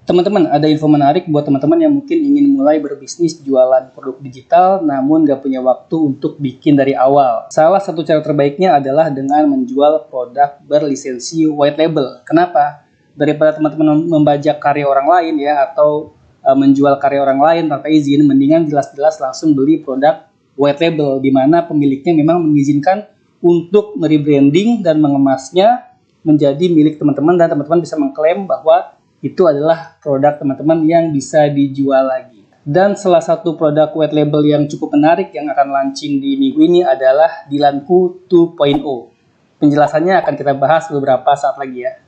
Teman-teman, ada info menarik buat teman-teman yang mungkin ingin mulai berbisnis jualan produk digital namun nggak punya waktu untuk bikin dari awal. Salah satu cara terbaiknya adalah dengan menjual produk berlisensi white label. Kenapa? Daripada teman-teman membajak karya orang lain ya, atau menjual karya orang lain tanpa izin, mendingan jelas-jelas langsung beli produk white label, di mana pemiliknya memang mengizinkan untuk merebranding dan mengemasnya menjadi milik teman-teman, dan teman-teman bisa mengklaim bahwa itu adalah produk teman-teman yang bisa dijual lagi. Dan salah satu produk white label yang cukup menarik yang akan launching di minggu ini adalah Dilanku 2.0. Penjelasannya akan kita bahas beberapa saat lagi ya.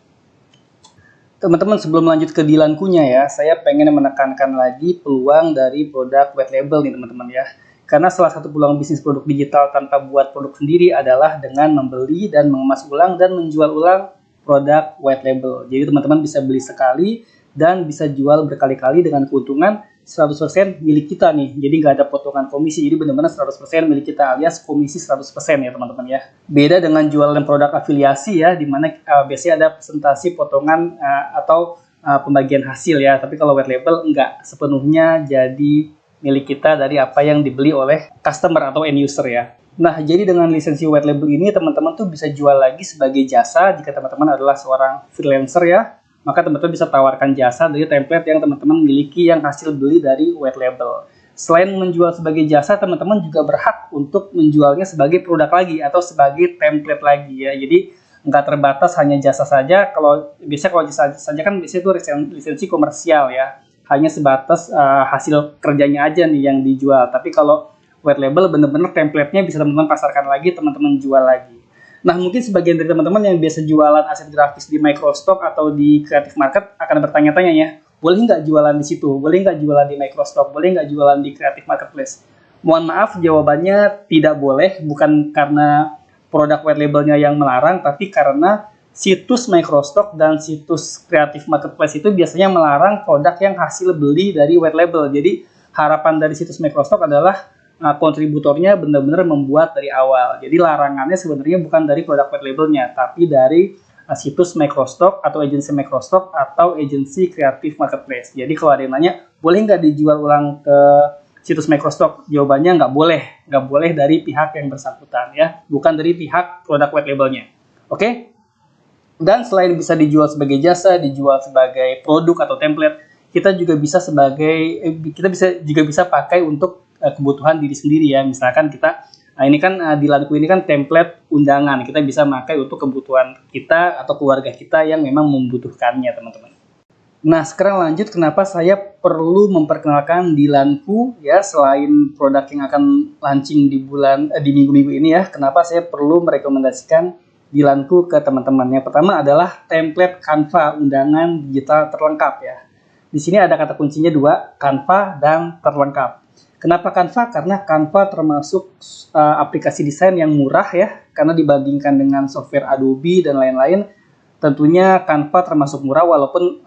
Teman-teman, sebelum lanjut ke Dilankunya ya, saya pengen menekankan lagi peluang dari produk white label nih teman-teman ya. Karena salah satu peluang bisnis produk digital tanpa buat produk sendiri adalah dengan membeli dan mengemas ulang dan menjual ulang produk white label. Jadi teman-teman bisa beli sekali dan bisa jual berkali-kali dengan keuntungan 100% milik kita nih. Jadi nggak ada potongan komisi, jadi benar-benar 100% milik kita, alias komisi 100% ya teman-teman ya. Beda dengan jualan produk afiliasi ya, di mana biasanya ada presentasi potongan atau pembagian hasil ya. Tapi kalau white label nggak sepenuhnya jadi milik kita dari apa yang dibeli oleh customer atau end user ya. Nah, jadi dengan lisensi white label ini teman-teman tuh bisa jual lagi sebagai jasa jika teman-teman adalah seorang freelancer ya. Maka teman-teman bisa tawarkan jasa dari template yang teman-teman miliki yang hasil beli dari white label. Selain menjual sebagai jasa, teman-teman juga berhak untuk menjualnya sebagai produk lagi atau sebagai template lagi ya. Jadi nggak terbatas hanya jasa saja. Kalau jasa saja kan biasanya itu lisensi komersial ya. Hanya sebatas hasil kerjanya aja nih yang dijual. Tapi kalau white label bener-bener template-nya bisa teman-teman pasarkan lagi, teman-teman jual lagi. Nah, mungkin sebagian dari teman-teman yang biasa jualan aset grafis di Microstock atau di Creative Market akan bertanya-tanya ya, boleh nggak jualan di situ? Boleh nggak jualan di Microstock? Boleh nggak jualan di Creative Marketplace? Mohon maaf, jawabannya tidak boleh, bukan karena produk white labelnya yang melarang, tapi karena situs Microstock dan situs Creative Marketplace itu biasanya melarang produk yang hasil beli dari white label. Jadi, harapan dari situs Microstock adalah kontributornya benar-benar membuat dari awal. Jadi larangannya sebenarnya bukan dari produk white labelnya, tapi dari situs Microstock atau agensi Microstock atau agensi Creative Marketplace. Jadi kalau ada yang nanya, boleh nggak dijual ulang ke situs Microstock? Jawabannya nggak boleh dari pihak yang bersangkutan ya, bukan dari pihak produk white labelnya. Oke? Dan selain bisa dijual sebagai jasa, dijual sebagai produk atau template, kita juga bisa pakai untuk kebutuhan diri sendiri ya. Misalkan kita ini kan Dilanku ini kan template undangan, kita bisa pakai untuk kebutuhan kita atau keluarga kita yang memang membutuhkannya teman-teman. Nah, sekarang lanjut kenapa saya perlu memperkenalkan Dilanku ya, selain produk yang akan launching di minggu-minggu ini ya. Kenapa saya perlu merekomendasikan Dilanku ke teman-teman? Yang pertama adalah template Canva undangan digital terlengkap ya. Di sini ada kata kuncinya dua, Canva dan terlengkap. Kenapa Canva? Karena Canva termasuk aplikasi desain yang murah ya, karena dibandingkan dengan software Adobe dan lain-lain, tentunya Canva termasuk murah walaupun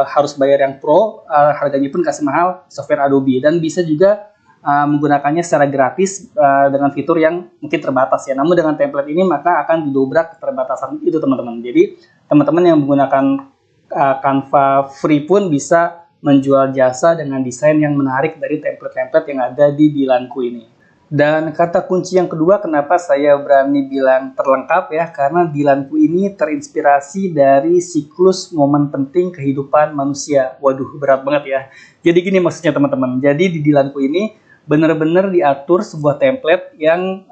harus bayar yang pro, harganya pun kasih mahal software Adobe, dan bisa juga menggunakannya secara gratis dengan fitur yang mungkin terbatas ya. Namun dengan template ini maka akan didobrak keterbatasan itu teman-teman. Jadi teman-teman yang menggunakan Canva free pun bisa menjual jasa dengan desain yang menarik dari template-template yang ada di Dilanku ini. Dan kata kunci yang kedua kenapa saya berani bilang terlengkap ya, karena Dilanku ini terinspirasi dari siklus momen penting kehidupan manusia. Waduh, berat banget ya. Jadi gini maksudnya teman-teman, jadi di Dilanku ini benar-benar diatur sebuah template yang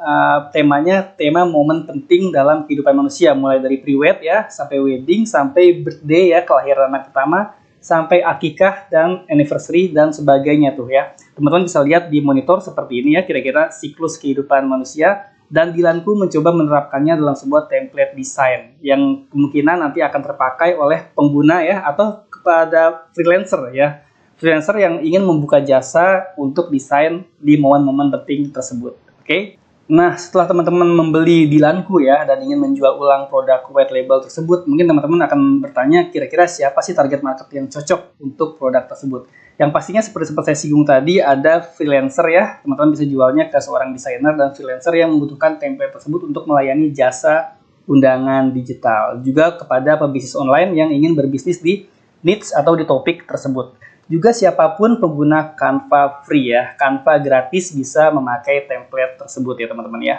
temanya tema momen penting dalam kehidupan manusia, mulai dari pre-wed ya, sampai wedding, sampai birthday ya, kelahiran anak pertama, sampai akikah dan anniversary dan sebagainya tuh ya. Teman-teman bisa lihat di monitor seperti ini ya, kira-kira siklus kehidupan manusia, dan Dilanku mencoba menerapkannya dalam sebuah template desain yang kemungkinan nanti akan terpakai oleh pengguna ya, atau kepada freelancer ya. Freelancer yang ingin membuka jasa untuk desain di momen-momen penting tersebut. Oke? Nah, setelah teman-teman membeli Dilanku ya dan ingin menjual ulang produk white label tersebut, mungkin teman-teman akan bertanya kira-kira siapa sih target market yang cocok untuk produk tersebut. Yang pastinya seperti saya singgung tadi, ada freelancer ya, teman-teman bisa jualnya ke seorang desainer dan freelancer yang membutuhkan template tersebut untuk melayani jasa undangan digital. Juga kepada pebisnis online yang ingin berbisnis di niche atau di topik tersebut. Juga siapapun pengguna Canva free ya, Canva gratis bisa memakai template tersebut ya teman-teman ya.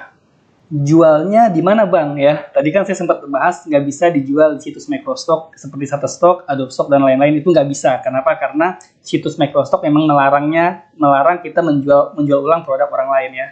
Jualnya di mana bang ya? Tadi kan saya sempat bahas nggak bisa dijual di situs Microstock seperti Shutterstock, Adobe Stock dan lain-lain, itu nggak bisa. Kenapa? Karena situs Microstock memang melarang kita menjual ulang produk orang lain ya.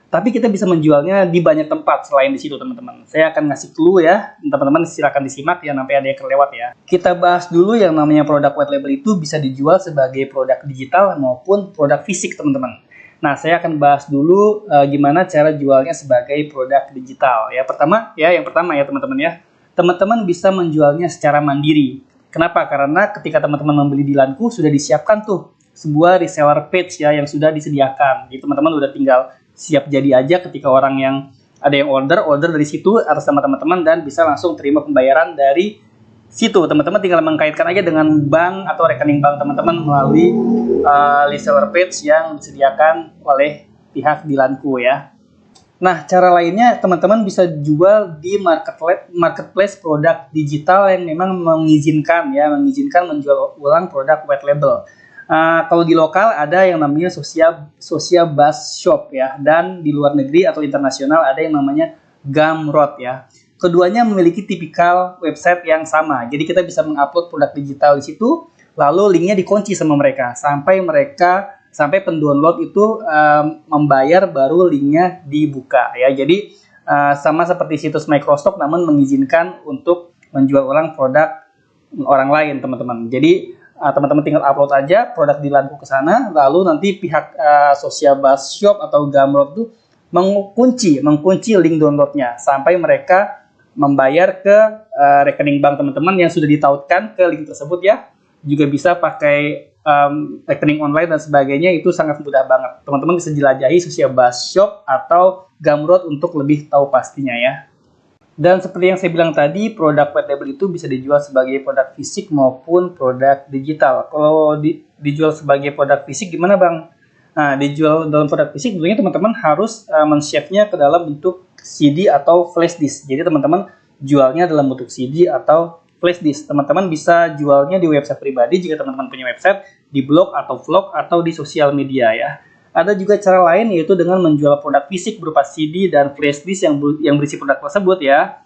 Tapi kita bisa menjualnya di banyak tempat selain di situ teman-teman. Saya akan ngasih clue ya, teman-teman silakan disimak ya, sampai ada yang kelewat ya. Kita bahas dulu yang namanya produk white label itu bisa dijual sebagai produk digital maupun produk fisik teman-teman. Nah, saya akan bahas dulu gimana cara jualnya sebagai produk digital. Yang pertama ya teman-teman ya. Teman-teman bisa menjualnya secara mandiri. Kenapa? Karena ketika teman-teman membeli di Lanku sudah disiapkan tuh sebuah reseller page ya yang sudah disediakan. Jadi teman-teman udah tinggal siap jadi aja ketika orang yang ada yang order dari situ atas nama teman-teman dan bisa langsung terima pembayaran dari situ. Teman-teman tinggal mengkaitkan aja dengan bank atau rekening bank teman-teman melalui reseller page yang disediakan oleh pihak di Lanku ya. Nah, cara lainnya teman-teman bisa jual di marketplace produk digital yang memang mengizinkan menjual ulang produk white label. Kalau di lokal ada yang namanya Social Bus Shop ya, dan di luar negeri atau internasional ada yang namanya Gumroad ya. Keduanya memiliki tipikal website yang sama. Jadi kita bisa mengupload produk digital di situ, lalu linknya dikunci sama mereka sampai pendownload itu membayar baru linknya dibuka ya. Jadi sama seperti situs Microstock namun mengizinkan untuk menjual ulang produk orang lain teman-teman. Jadi teman-teman tinggal upload aja produk di Lanku ke sana, lalu nanti pihak Social Bus Shop atau Gumroad itu mengunci link downloadnya sampai mereka membayar ke rekening bank teman-teman yang sudah ditautkan ke link tersebut ya. Juga bisa pakai rekening online dan sebagainya, itu sangat mudah banget. Teman-teman bisa jelajahi Social Bus Shop atau Gumroad untuk lebih tahu pastinya ya. Dan seperti yang saya bilang tadi, produk white label itu bisa dijual sebagai produk fisik maupun produk digital. Kalau dijual sebagai produk fisik gimana bang? Nah, dijual dalam produk fisik tentunya teman-teman harus men-shape-nya ke dalam bentuk CD atau flash disk. Jadi teman-teman jualnya dalam bentuk CD atau flash disk. Teman-teman bisa jualnya di website pribadi jika teman-teman punya website, di blog atau vlog atau di sosial media ya. Ada juga cara lain yaitu dengan menjual produk fisik berupa CD dan flash disk yang berisi produk tersebut ya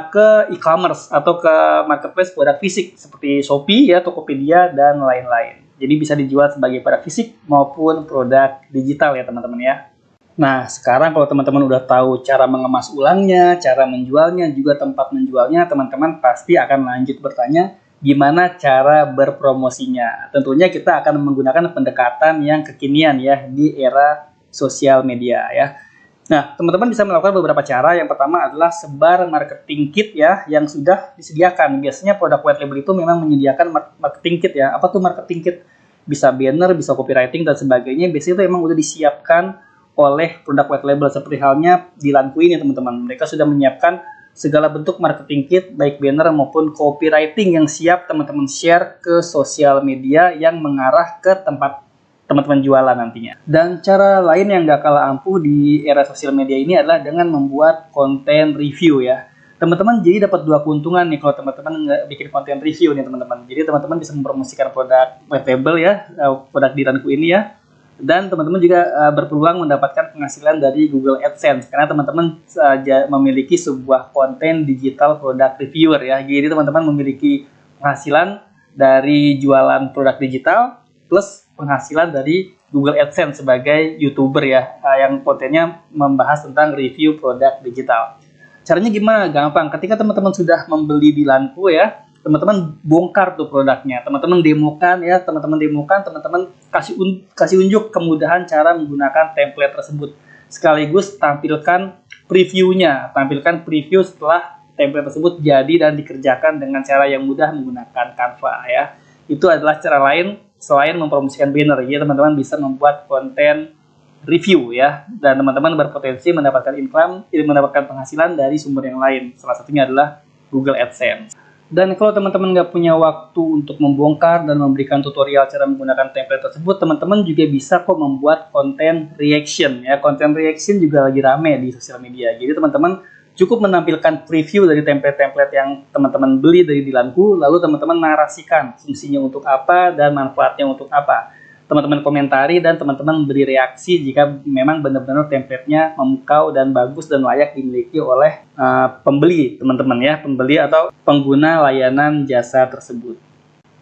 ke e-commerce atau ke marketplace produk fisik seperti Shopee ya, Tokopedia dan lain-lain. Jadi bisa dijual sebagai produk fisik maupun produk digital ya teman-teman ya. Nah, sekarang kalau teman-teman udah tahu cara mengemas ulangnya, cara menjualnya, juga tempat menjualnya, teman-teman pasti akan lanjut bertanya gimana cara berpromosinya. Tentunya kita akan menggunakan pendekatan yang kekinian ya di era sosial media ya. Nah, teman-teman bisa melakukan beberapa cara. Yang pertama adalah sebar marketing kit ya yang sudah disediakan. Biasanya produk white label itu memang menyediakan marketing kit ya. Apa tuh marketing kit? Bisa banner, bisa copywriting dan sebagainya. Biasanya itu memang udah disiapkan oleh produk white label, seperti halnya di Lanku ini teman-teman. Mereka sudah menyiapkan segala bentuk marketing kit, baik banner maupun copywriting yang siap teman-teman share ke sosial media yang mengarah ke tempat teman-teman jualan nantinya. Dan cara lain yang gak kalah ampuh di era sosial media ini adalah dengan membuat konten review ya. Teman-teman jadi dapat dua keuntungan nih kalau teman-teman bikin konten review nih teman-teman. Jadi teman-teman bisa mempromosikan produk white label ya, produk di Lanku ini ya. Dan teman-teman juga berpeluang mendapatkan penghasilan dari Google AdSense karena teman-teman memiliki sebuah konten digital produk reviewer ya. Jadi teman-teman memiliki penghasilan dari jualan produk digital plus penghasilan dari Google AdSense sebagai YouTuber ya yang kontennya membahas tentang review produk digital. Caranya gimana? Gampang. Ketika teman-teman sudah membeli di Lanku ya, teman-teman bongkar tuh produknya, teman-teman demokan, teman-teman kasih unjuk kemudahan cara menggunakan template tersebut. Sekaligus tampilkan preview setelah template tersebut jadi dan dikerjakan dengan cara yang mudah menggunakan Canva ya. Itu adalah cara lain selain mempromosikan banner. Jadi teman-teman bisa membuat konten review ya, dan teman-teman berpotensi mendapatkan mendapatkan penghasilan dari sumber yang lain. Salah satunya adalah Google AdSense. Dan kalau teman-teman nggak punya waktu untuk membongkar dan memberikan tutorial cara menggunakan template tersebut, teman-teman juga bisa kok membuat konten reaction ya. Konten reaction juga lagi rame di sosial media. Jadi teman-teman Cukup menampilkan preview dari template-template yang teman-teman beli dari Dilanku, lalu teman-teman narasikan fungsinya untuk apa dan manfaatnya untuk apa. Teman-teman komentari dan teman-teman beri reaksi jika memang benar-benar template-nya memukau dan bagus dan layak dimiliki oleh pembeli, teman-teman ya, pembeli atau pengguna layanan jasa tersebut.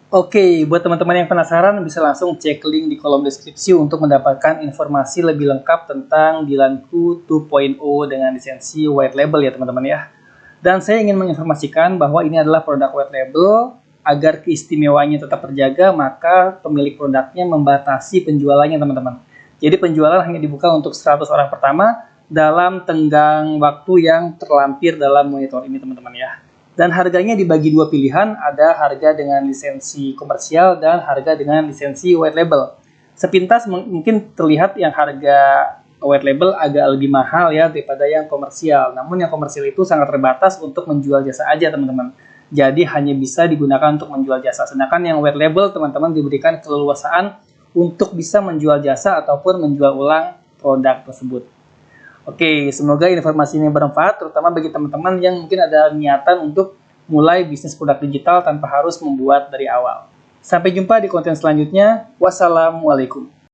Oke, buat teman-teman yang penasaran bisa langsung cek link di kolom deskripsi untuk mendapatkan informasi lebih lengkap tentang Dilanku 2.0 dengan lisensi white label ya teman-teman ya. Dan saya ingin menginformasikan bahwa ini adalah produk white label. Agar keistimewaannya tetap terjaga, maka pemilik produknya membatasi penjualannya teman-teman. Jadi penjualan hanya dibuka untuk 100 orang pertama dalam tenggang waktu yang terlampir dalam monitor ini teman-teman ya. Dan harganya dibagi dua pilihan, ada harga dengan lisensi komersial dan harga dengan lisensi white label. Sepintas mungkin terlihat yang harga white label agak lebih mahal ya daripada yang komersial. Namun yang komersial itu sangat terbatas untuk menjual jasa aja teman-teman. Jadi hanya bisa digunakan untuk menjual jasa. Sedangkan yang white label teman-teman diberikan keleluasaan untuk bisa menjual jasa ataupun menjual ulang produk tersebut. Oke, semoga informasi ini bermanfaat, terutama bagi teman-teman yang mungkin ada niatan untuk mulai bisnis produk digital tanpa harus membuat dari awal. Sampai jumpa di konten selanjutnya. Wassalamualaikum.